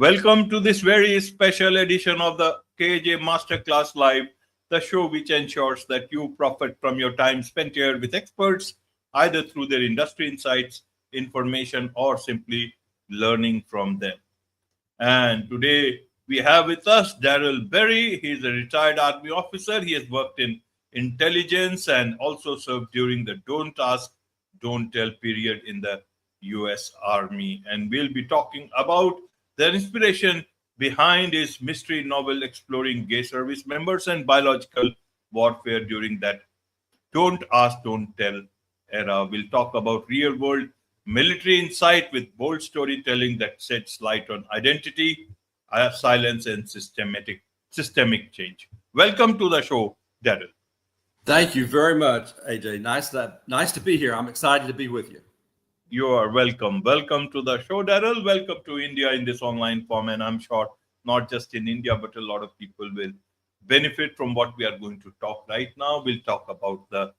Welcome to this very special edition of the KJ Masterclass Live, the show which ensures that you profit from your time spent here with experts, either through their industry insights, information, or simply learning from them. And today we have with us Darrell Berry. He is a retired Army officer. He has worked in intelligence and also served during the Don't Ask, Don't Tell period in the US Army. And we'll be talking about the inspiration behind his mystery novel exploring gay service members and biological warfare during that Don't Ask, Don't Tell era. We'll talk about real world military insight with bold storytelling that sheds light on identity, silence, and systemic change. Welcome to the show, Darrell. Thank you very much, AJ. Nice to be here. I'm excited to be with you. You are welcome. Welcome to the show, Darrell. Welcome to India in this online form. And I'm sure not just in India, but a lot of people will benefit from what we are going to talk right now. We'll talk about the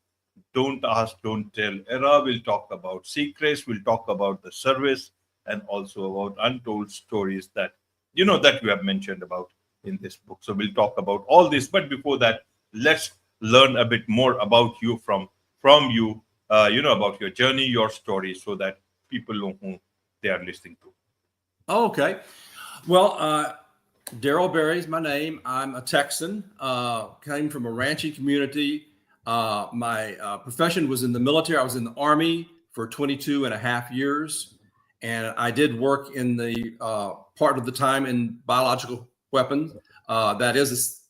Don't Ask, Don't Tell era. We'll talk about secrets. We'll talk about the service and also about untold stories that you have mentioned about in this book. So we'll talk about all this. But before that, let's learn a bit more about you from you. About your journey, your story, so that people know who they are listening to. Okay. Well, Darrell Berry is my name. I'm a Texan, came from a ranching community. My profession was in the military. I was in the Army for 22 and a half years. And I did work in the part of the time in biological weapons. That is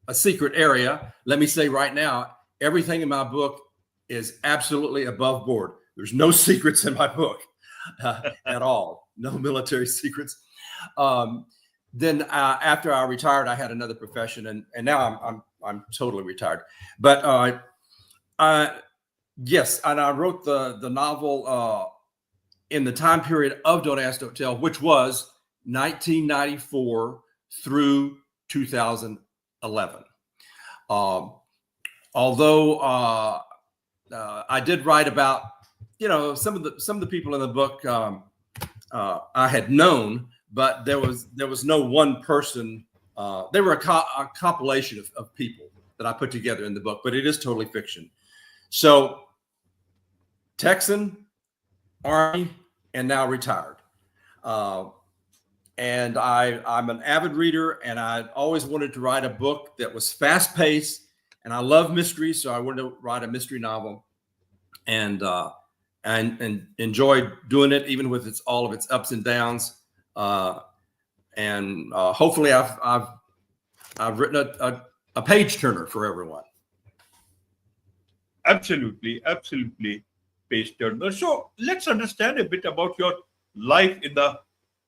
a secret area. Let me say right now, everything in my book is absolutely above board. There's no secrets in my book at all. No military secrets. Then after I retired, I had another profession, and now I'm totally retired. But yes, and I wrote the novel in the time period of Don't Ask, Don't Tell, which was 1994 through 2011. Although I did write about, some of the people in the book I had known, but there was no one person. They were a compilation of people that I put together in the book, but it is totally fiction. So Texan, Army, and now retired. And I'm an avid reader, and I always wanted to write a book that was fast paced. And I love mysteries, so I wanted to write a mystery novel, and enjoyed doing it, even with all of its ups and downs. And hopefully, I've written a page turner for everyone. Absolutely, page turner. So let's understand a bit about your life in the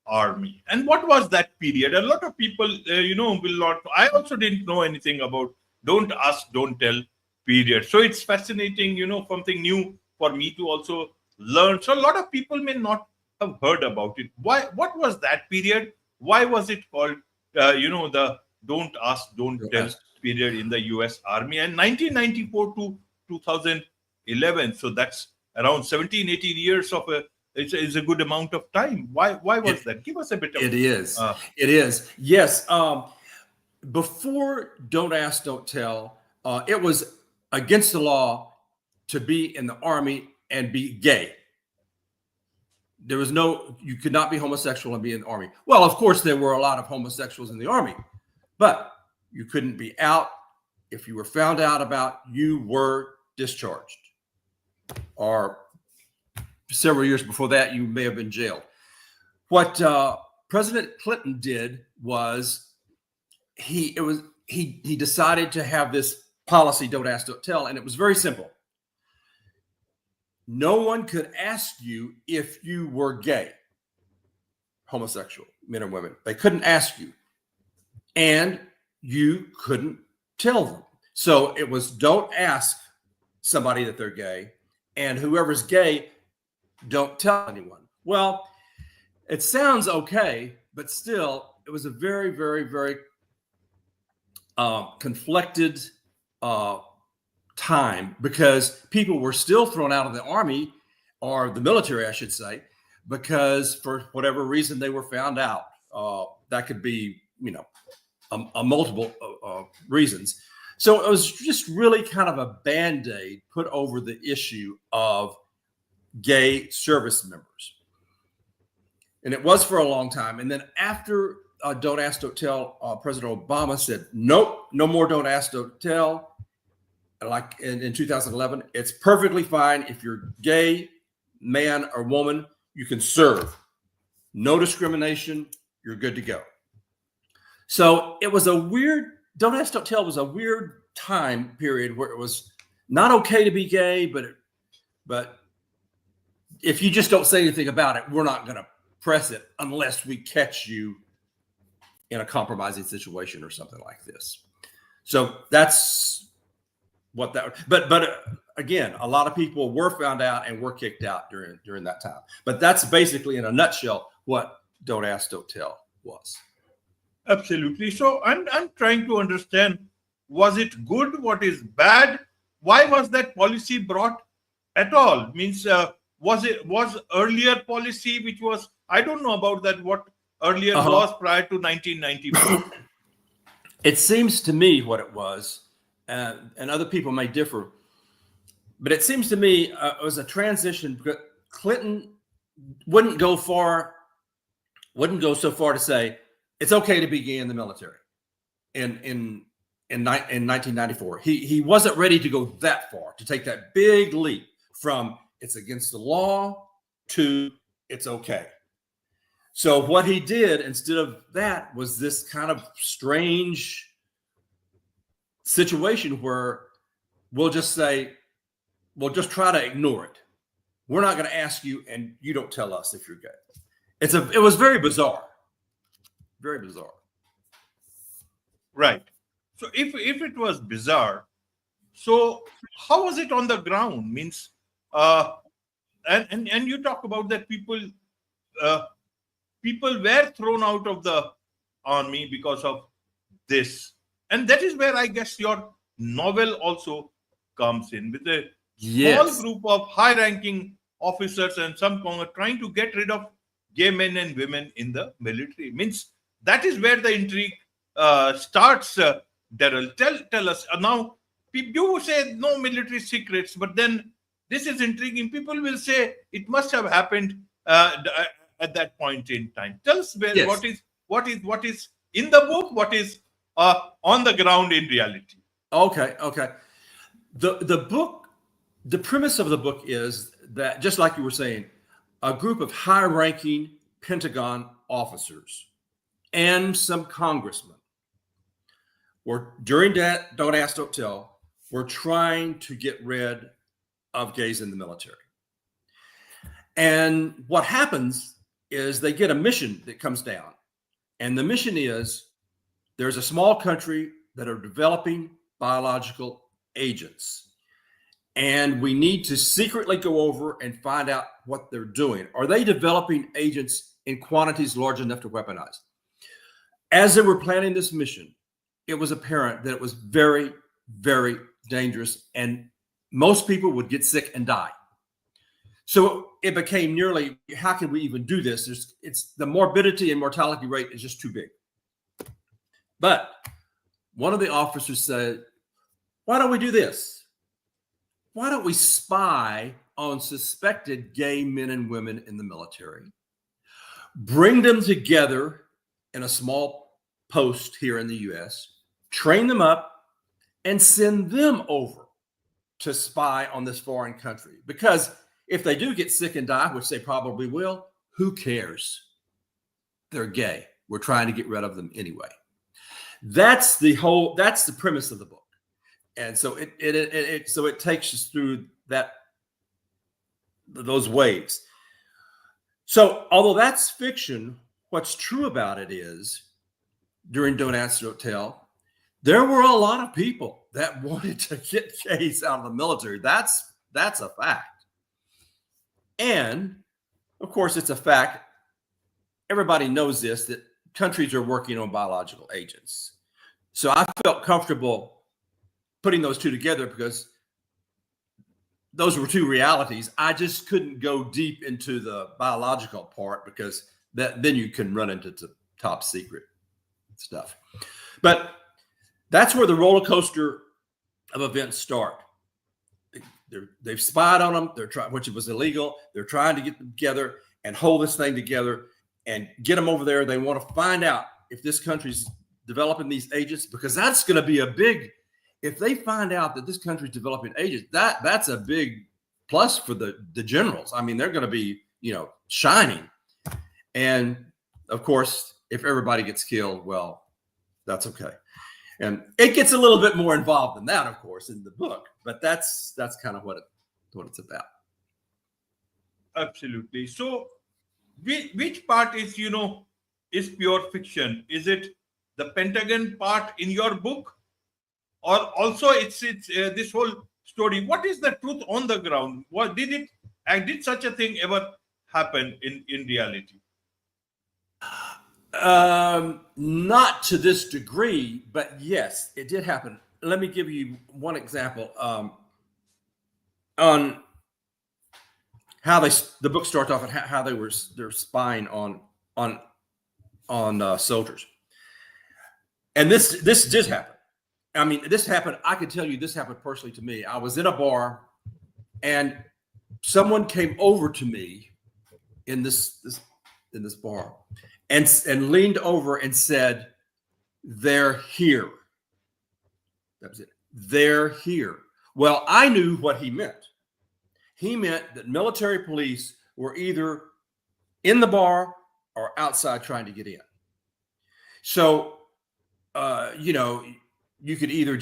Army and what was that period. A lot of people, will not. I also didn't know anything about Don't Ask, Don't Tell period. So it's fascinating, something new for me to also learn. So a lot of people may not have heard about it. What was that period? Why was it called, the Don't Ask, Don't Tell period in the US Army? And 1994 to 2011. So that's around 17, 18 years of it's a good amount of time. Why was that? Give us a bit of it is. Yes. Before Don't Ask, Don't Tell, it was against the law to be in the Army and be gay. You could not be homosexual and be in the Army. Well, of course, there were a lot of homosexuals in the Army, but you couldn't be out. If you were found out about, you were discharged. Or several years before that, you may have been jailed. What President Clinton did was he decided to have this policy, Don't Ask, Don't Tell, and it was very simple. No one could ask you if you were gay, homosexual, men or women. They couldn't ask you, and you couldn't tell them. So it was don't ask somebody that they're gay, and whoever's gay, don't tell anyone. Well, it sounds okay, but still, it was a very, very, very conflicted time, because people were still thrown out of the Army, or the military, I should say, because for whatever reason they were found out. that could be, a multiple reasons. So it was just really kind of a Band-Aid put over the issue of gay service members. And it was for a long time. And then after Don't Ask, Don't Tell, President Obama said, nope, no more Don't Ask, Don't Tell. Like in 2011, it's perfectly fine if you're gay, man or woman, you can serve. No discrimination, you're good to go. So it was a weird, Don't Ask, Don't Tell was a weird time period where it was not okay to be gay, but if you just don't say anything about it, we're not going to press it unless we catch you in a compromising situation or something like this. So that's what that, but again, a lot of people were found out and were kicked out during that time. But that's basically in a nutshell what Don't Ask, Don't Tell was. Absolutely. So I'm trying to understand, was it good? What is bad? Why was that policy brought at all? Means was earlier policy, which was, I don't know about that, what earlier was prior to 1994. It seems to me what it was, and other people may differ, but it seems to me it was a transition. Clinton wouldn't go so far to say it's okay to be gay in the military in 1994. He wasn't ready to go that far, to take that big leap from it's against the law to it's okay. So what he did instead of that was this kind of strange situation where we'll just say, we'll just try to ignore it. We're not going to ask you, and you don't tell us if you're gay. It was very bizarre. Very bizarre. Right. So if it was bizarre, so how was it on the ground? Means, and you talk about that people were thrown out of the army because of this, and that is where I guess your novel also comes in, with a small group of high-ranking officers and some trying to get rid of gay men and women in the military. Means that is where the intrigue starts. Darrell, tell us now. You say no military secrets, but then this is intriguing. People will say it must have happened at that point in time. Tell us what is in the book, what is on the ground in reality. Okay. The book, the premise of the book is that, just like you were saying, a group of high-ranking Pentagon officers and some congressmen were, during that Don't Ask, Don't Tell, were trying to get rid of gays in the military. And what happens is they get a mission that comes down. And the mission is, there's a small country that are developing biological agents. And we need to secretly go over and find out what they're doing. Are they developing agents in quantities large enough to weaponize? As they were planning this mission, it was apparent that it was very, very dangerous, and most people would get sick and die. So it became nearly, how can we even do this? It's the morbidity and mortality rate is just too big. But one of the officers said, why don't we do this? Why don't we spy on suspected gay men and women in the military, bring them together in a small post here in the US, train them up, and send them over to spy on this foreign country? Because if they do get sick and die, which they probably will, who cares? They're gay. We're trying to get rid of them anyway. That's the premise of the book. And so it takes us through those waves. So although that's fiction, what's true about it is, during Don't Ask, Don't Tell, there were a lot of people that wanted to get gays out of the military. That's a fact. And of course, it's a fact. Everybody knows this, that countries are working on biological agents. So I felt comfortable putting those two together because those were two realities. I just couldn't go deep into the biological part because then you can run into top secret stuff. But that's where the roller coaster of events start. They've spied on them. They're trying, which was illegal. They're trying to get them together and hold this thing together and get them over there. They want to find out if this country's developing these agents, because that's going to be a big. If they find out that this country's developing agents, that's a big plus for the generals. I mean, they're going to be, shining. And of course, if everybody gets killed, well, that's okay. And it gets a little bit more involved than that, of course, in the book. But that's kind of what it's about. Absolutely. So, which part is is pure fiction? Is it the Pentagon part in your book, or also it's this whole story? What is the truth on the ground? What did such a thing ever happen in reality? Not to this degree, but yes, it did happen. Let me give you one example on how the book starts off and how they're spying on soldiers. And this did happen. I mean, this happened. I could tell you this happened personally to me. I was in a bar, and someone came over to me in this bar and leaned over and said, "They're here." That was it. They're here. Well, I knew what he meant. He meant that military police were either in the bar or outside trying to get in. So, you could either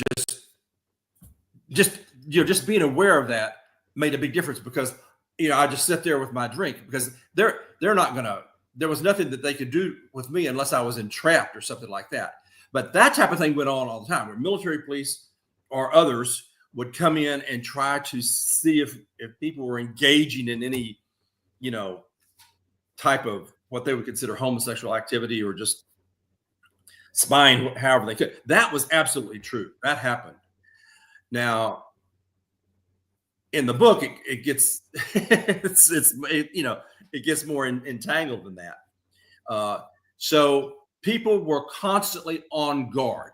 just being aware of that made a big difference, because, I just sit there with my drink, because they're not gonna. There was nothing that they could do with me unless I was entrapped or something like that. But that type of thing went on all the time, where military police or others would come in and try to see if people were engaging in any, type of what they would consider homosexual activity, or just spying however they could. That was absolutely true. That happened. Now, in the book, it gets it gets more entangled than that. So people were constantly on guard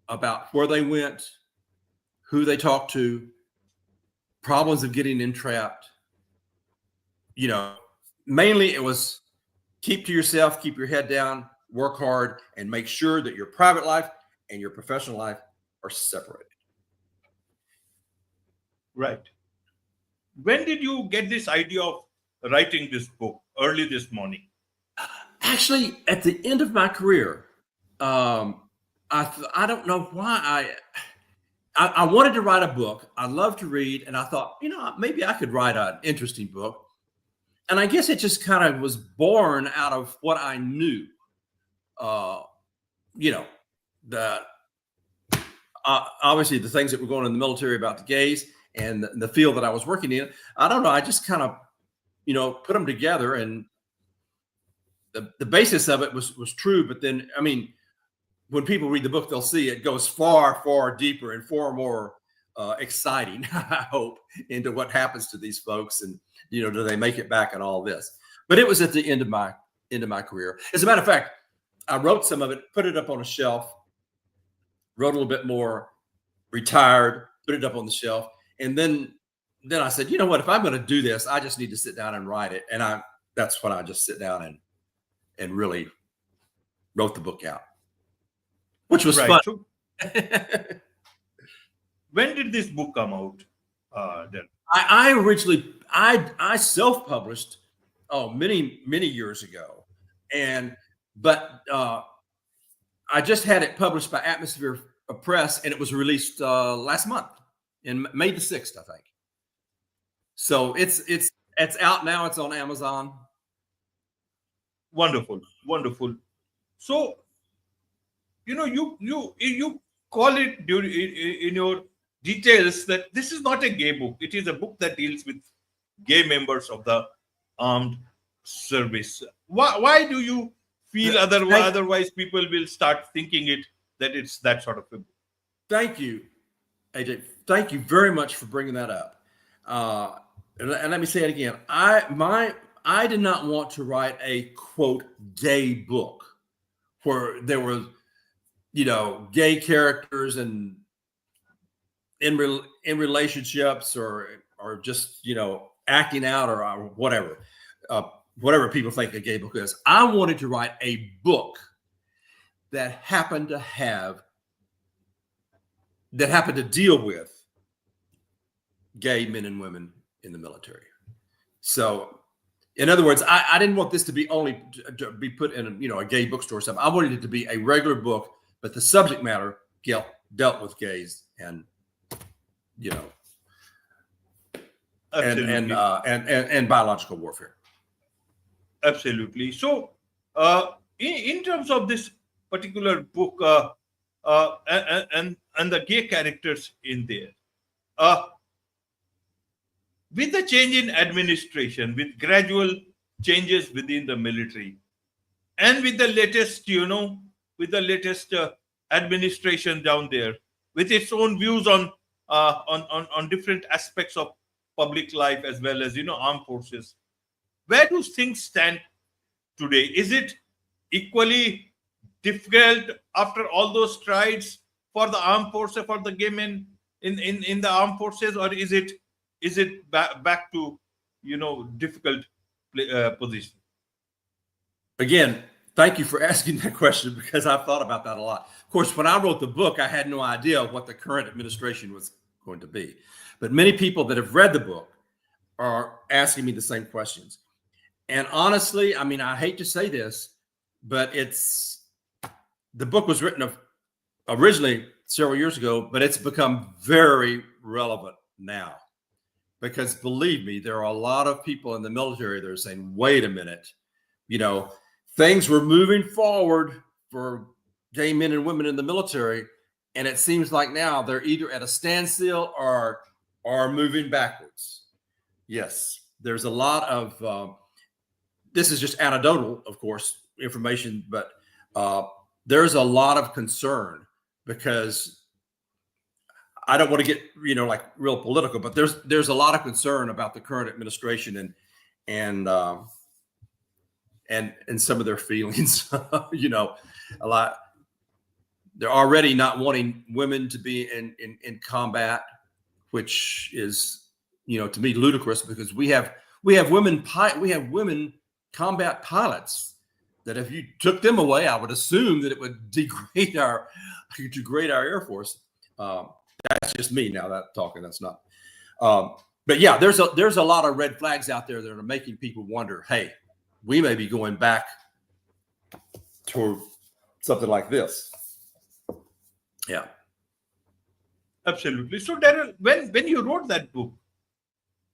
about where they went, who they talked to, problems of getting entrapped. Mainly it was keep to yourself, keep your head down, work hard, and make sure that your private life and your professional life are separated. Right. When did you get this idea of writing this book? Early this morning? Actually, at the end of my career, I don't know why I wanted to write a book. I love to read, and I thought, maybe I could write an interesting book. And I guess it just kind of was born out of what I knew. Obviously the things that were going on in the military about the gays and the field that I was working in. I don't know. I just kind of, put them together, and the basis of it was true. But then, I mean, when people read the book, they'll see it goes far, far deeper and far more exciting, I hope, into what happens to these folks, and do they make it back and all this. But it was at the end of my career. As a matter of fact, I wrote some of it, put it up on a shelf, wrote a little bit more, retired, put it up on the shelf, and then I said, you know what? If I'm going to do this, I just need to sit down and write it. And that's when I just sit down and really wrote the book out, which was fun. So, when did this book come out? Then I originally I self-published many years ago, but I just had it published by Atmosphere Press, and it was released last month in May the 6th, I think. So it's out now. It's on Amazon. Wonderful. So, you call it in your details that this is not a gay book. It is a book that deals with gay members of the armed service. Why do you feel otherwise people will start thinking that it's that sort of a book? Thank you, AJ. Thank you very much for bringing that up. And let me say it again. I did not want to write a quote gay book where there was, gay characters and in relationships or just acting out or whatever, whatever people think a gay book is. I wanted to write a book that happened to deal with gay men and women in the military. So, in other words, I didn't want this to be only to be put in a gay bookstore or something. I wanted it to be a regular book, but the subject matter dealt with gays and and biological warfare. Absolutely. So, in terms of this particular book, and the gay characters in there, with the change in administration, with gradual changes within the military, and with the latest, administration down there, with its own views on different aspects of public life as well as armed forces, where do things stand today? Is it equally difficult after all those strides for the armed forces, for the gay men in the armed forces, or is it back to difficult position? Again, thank you for asking that question, because I've thought about that a lot. Of course, when I wrote the book, I had no idea what the current administration was going to be. But many people that have read the book are asking me the same questions. And honestly, I mean, I hate to say this, but the book was written originally several years ago, but it's become very relevant now. Because believe me, there are a lot of people in the military that are saying, wait a minute, things were moving forward for gay men and women in the military. And it seems like now they're either at a standstill or moving backwards. Yes, there's a lot of, this is just anecdotal, of course, information, but there's a lot of concern, because I don't want to get, like real political, but there's a lot of concern about the current administration and some of their feelings, a lot. They're already not wanting women to be in combat, which is, to me ludicrous, because we have women combat pilots that if you took them away, I would assume that it would degrade our Air Force. That's just me now that talking. That's not. But yeah, there's a lot of red flags out there that are making people wonder, hey, we may be going back toward something like this. Yeah. Absolutely. So, Darrell, when you wrote that book,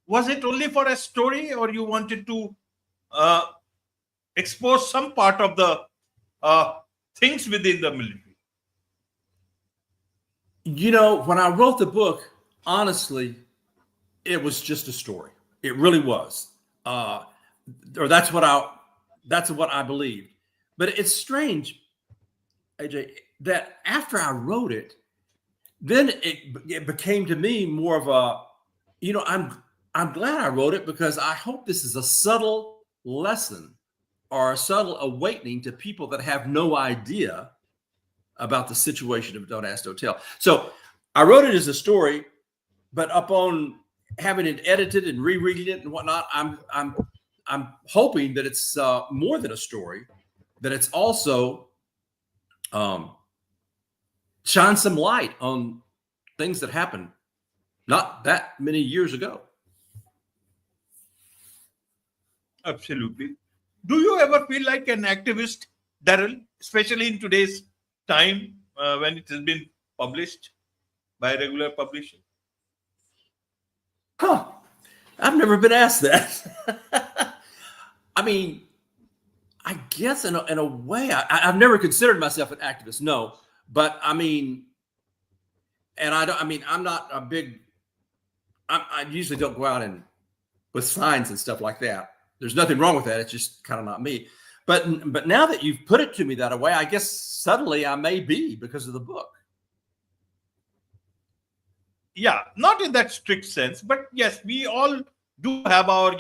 was it only for a story, or you wanted to expose some part of the things within the military? When I wrote the book, honestly, it was just a story. It really was. Or that's what I believed. But it's strange, AJ, that after I wrote it, then it became to me more of a, I'm glad I wrote it, because I hope this is a subtle lesson or a subtle awakening to people that have no idea about the situation of Don't Ask, Don't Tell. So I wrote it as a story, but upon having it edited and rereading it and whatnot, I'm hoping that it's more than a story, that it's also shine some light on things that happened not that many years ago. Absolutely. Do you ever feel like an activist, Darrell, especially in today's time when it has been published by a regular publisher? I've never been asked that. I mean, I guess in a way, I've never considered myself an activist. No, but I mean, and I'm not a big. I usually don't go out with signs and stuff like that. There's nothing wrong with that. It's just kind of not me. But now that you've put it to me that way, I guess suddenly I may be, because of the book. Yeah, not in that strict sense, but yes, we all do have our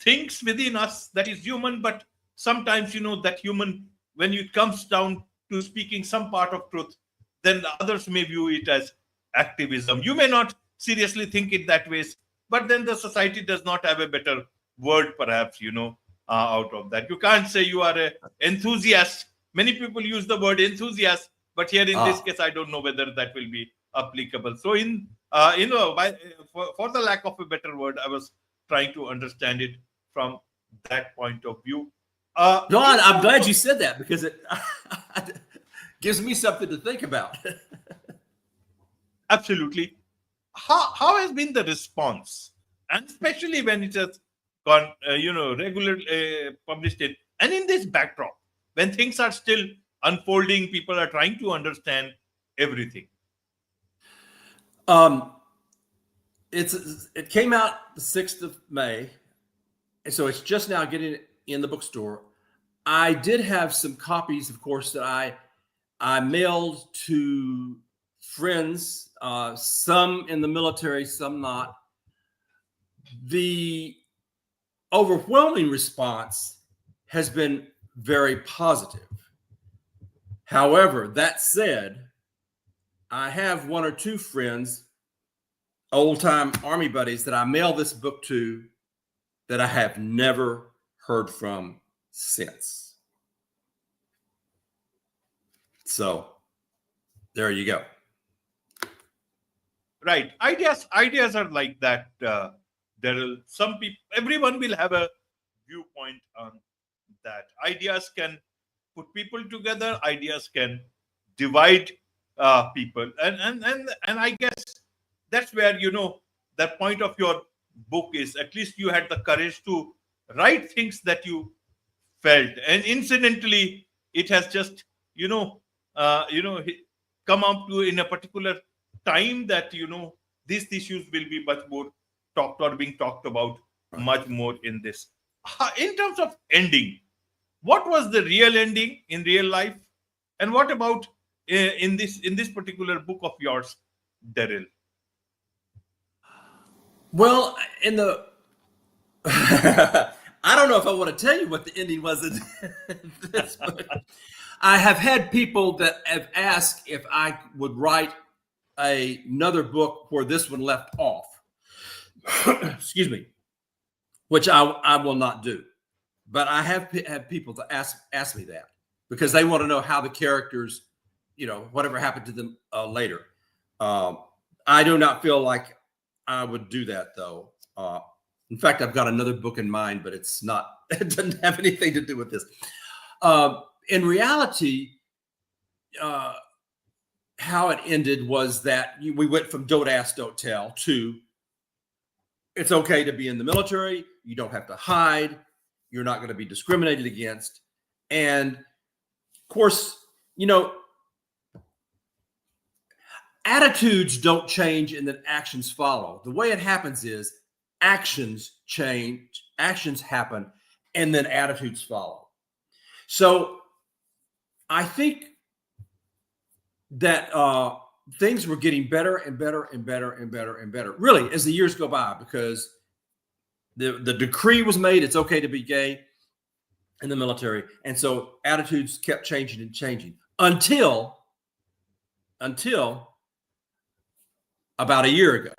things within us that is human, but sometimes, that human, when it comes down to speaking some part of truth, then the others may view it as activism. You may not seriously think it that way, but then the society does not have a better word, perhaps, out of that. You can't say you are a enthusiast. Many people use the word enthusiast, but here in this case, I don't know whether that will be applicable. So for the lack of a better word, I was trying to understand it from that point of view. John, I'm glad you said that, because it gives me something to think about. Absolutely. How has been the response, and especially when it has gone, regularly published it, and in this backdrop, when things are still unfolding, people are trying to understand everything. It came out the 6th of May, and so it's just now getting in the bookstore. I did have some copies, of course, that I mailed to friends, some in the military, some not. The overwhelming response has been very positive. However, that said, I have one or two friends, old-time Army buddies, that I mailed this book to that I have never heard from since. So there you go. Right. Ideas are like that, Darrell. Some people, everyone will have a viewpoint on that. Ideas can put people together. Ideas can divide people, and I guess that's where that point of your book is. At least you had the courage to write things that you felt, and incidentally, it has just come up to in a particular time that these issues will be much more talked or being talked about much more in this. In terms of ending, what was the real ending in real life, and what about in this particular book of yours, Darrell? Well, in the I don't know if I want to tell you what the ending was in this book. I have had people that have asked if I would write another book where this one left off. Excuse me, which I will not do. But I have had people to ask me that, because they want to know how the characters, whatever happened to them later. I do not feel like I would do that, though. In fact, I've got another book in mind, but it doesn't have anything to do with this. In reality, how it ended was that we went from don't ask, don't tell to it's okay to be in the military. You don't have to hide. You're not going to be discriminated against. And of course, attitudes don't change and then actions follow. The way it happens is actions change, actions happen, and then attitudes follow. So I think that things were getting better and better and better and better and better, really, as the years go by, because the decree was made, it's okay to be gay in the military. And so attitudes kept changing and changing until about a year ago.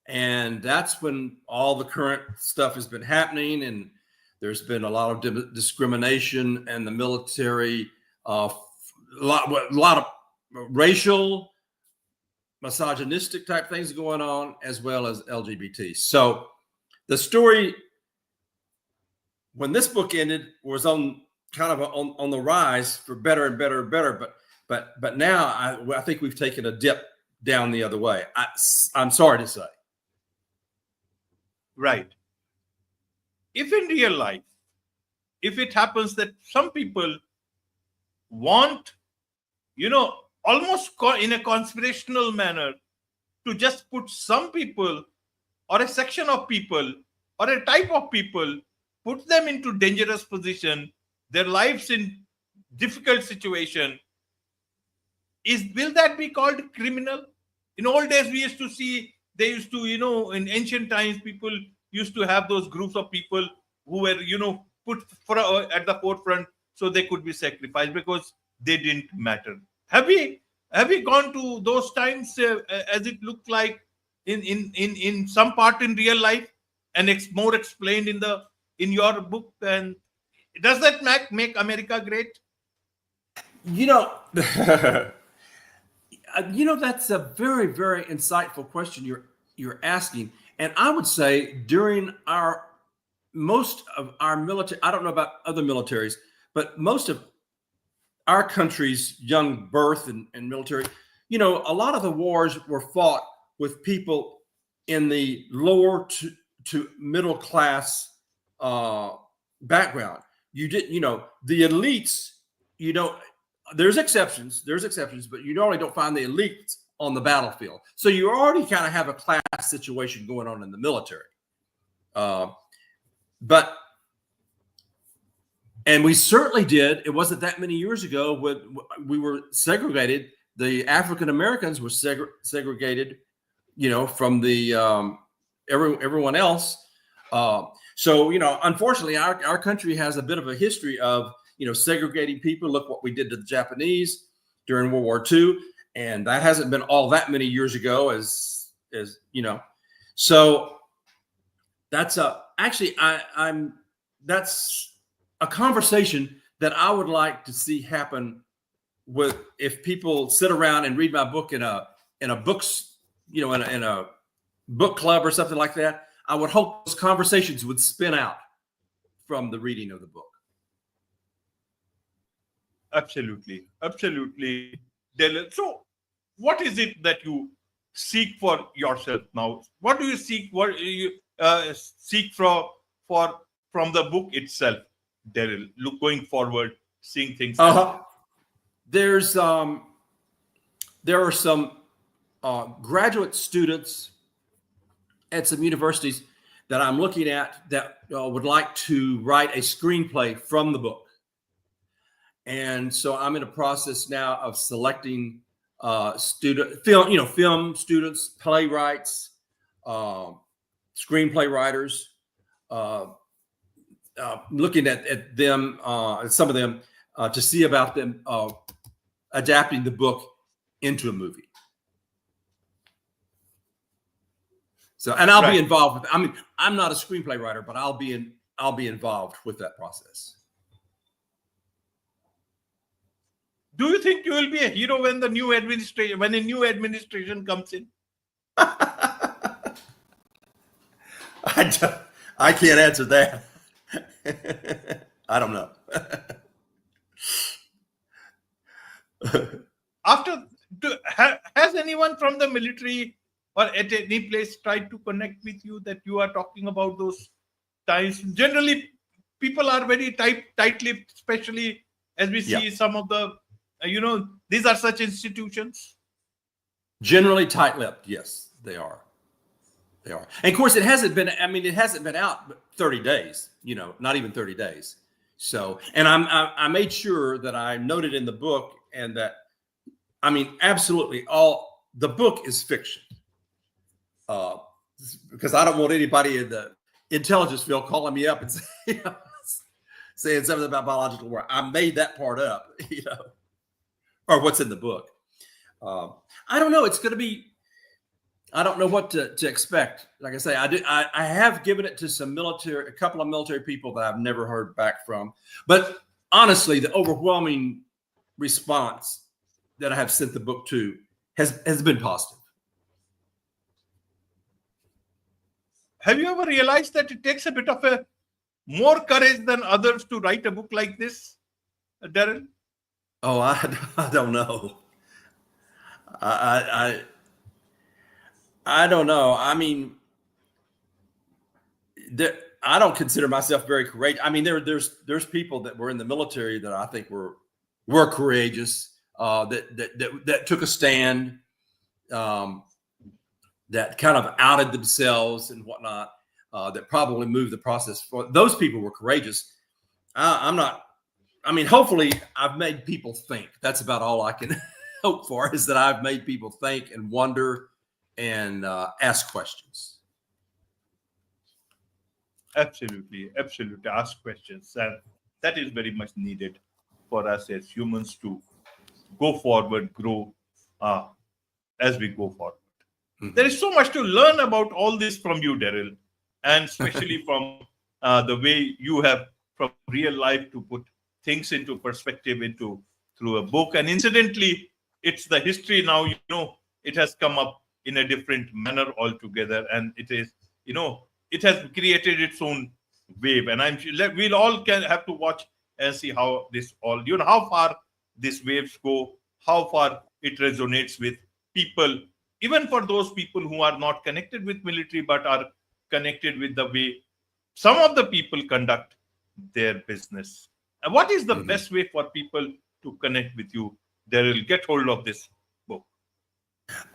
And that's when all the current stuff has been happening, and there's been a lot of discrimination in the military, a lot of racial, misogynistic type things going on, as well as LGBT. So the story, when this book ended, was on the rise for better and better and better. But now I think we've taken a dip down the other way. I'm sorry to say. Right. If in real life, if it happens that some people want, almost in a conspirational manner, to just put some people or a section of people or a type of people, put them into dangerous position, their lives in difficult situation, will that be called criminal? In old days, we used to see, they used to, in ancient times, people used to have those groups of people who were, put at the forefront so they could be sacrificed because they didn't matter. Have we gone to those times as it looked like in some part in real life, and more explained in your book? And does that make America great? You know, that's a very, very insightful question you're asking. And I would say during most of our military, I don't know about other militaries, but most of our country's young birth and military, a lot of the wars were fought with people in the lower to middle class background. You did, the elites, there's exceptions, but you normally don't find the elites on the battlefield. So you already kind of have a class situation going on in the military. And we certainly did. It wasn't that many years ago when we were segregated. The African Americans were segregated, from the everyone else. So, unfortunately, our country has a bit of a history of, segregating people. Look what we did to the Japanese during World War II. And that hasn't been all that many years ago as So that's that's a conversation that I would like to see happen if people sit around and read my book in a books, in a book club or something like that. I would hope those conversations would spin out from the reading of the book. Absolutely. Darrell, so what is it that you seek for yourself now? What do you seek? What do you seek from the book itself, Darrell? Look, going forward, seeing things. There are some graduate students at some universities that I'm looking at that would like to write a screenplay from the book. And so I'm in a process now of selecting film students, playwrights, screenplay writers, looking at them, some of them, to see about them adapting the book into a movie. So, and I'll be involved with. I'm not a screenplay writer, but I'll be involved with that process. Do you think you will be a hero when a new administration comes in? I can't answer that. I don't know. Has anyone from the military or at any place tried to connect with you that you are talking about those times? Generally, people are very tight-lipped, especially as we see some of the, these are such institutions. Generally tight-lipped, yes, they are. They are. And of course, it hasn't been out but 30 days, not even 30 days. So, and I made sure that I noted in the book, and that, absolutely the book is fiction. Because I don't want anybody in the intelligence field calling me up and saying something about biological war. I made that part up, or what's in the book. I don't know. It's going to be, I don't know what to expect. Like I say, I have given it to a couple of military people that I've never heard back from. But honestly, the overwhelming response that I have sent the book to has been positive. Have you ever realized that it takes a bit of a more courage than others to write a book like this, Darrell? Oh, I don't know. I don't know. I don't consider myself very courageous. There's people that were in the military that I think were courageous, that took a stand, that kind of outed themselves and whatnot, that probably moved the process forward. Those people were courageous. I'm not. Hopefully I've made people think. That's about all I can hope for, is that I've made people think and wonder and ask questions. Absolutely, absolutely. Ask questions, and that is very much needed for us as humans to go forward, grow uh, as we go forward. There is so much to learn about all this from you, Darrell, and especially from the way you have from real life to put things into perspective into through a book. And incidentally, it's the history now. It has come up in a different manner altogether, and it is it has created its own wave. And we'll all can have to watch and see how this all how far these waves go, how far it resonates with people, even for those people who are not connected with military but are connected with the way some of the people conduct their business. And what is the best way for people to connect with you? They will get hold of this book.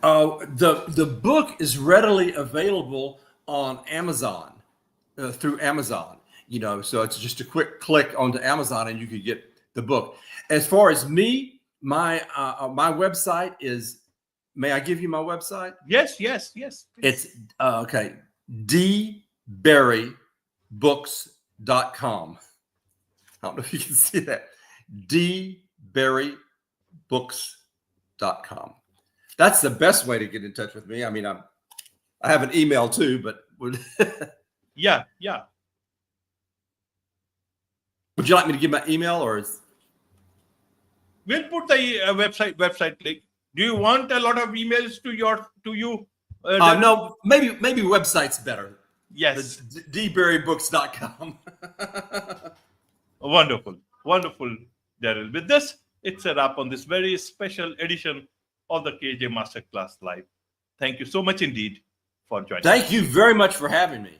The book is readily available on Amazon, through Amazon. So it's just a quick click onto Amazon and you could get the book. As far as me, my website is. May I give you my website? Yes. It's okay. dberrybooks.com. I don't know if you can see that. dberrybooks.com. That's the best way to get in touch with me. I mean, I have an email too, but yeah. Would you like me to give my email, or we'll put the website link. Do you want a lot of emails to you? No, maybe website's better. Yes. dberrybooks.com. Wonderful, Darrell. With this, it's a wrap on this very special edition of the KJ Masterclass Live. Thank you so much indeed for joining. Thank you very much for having me.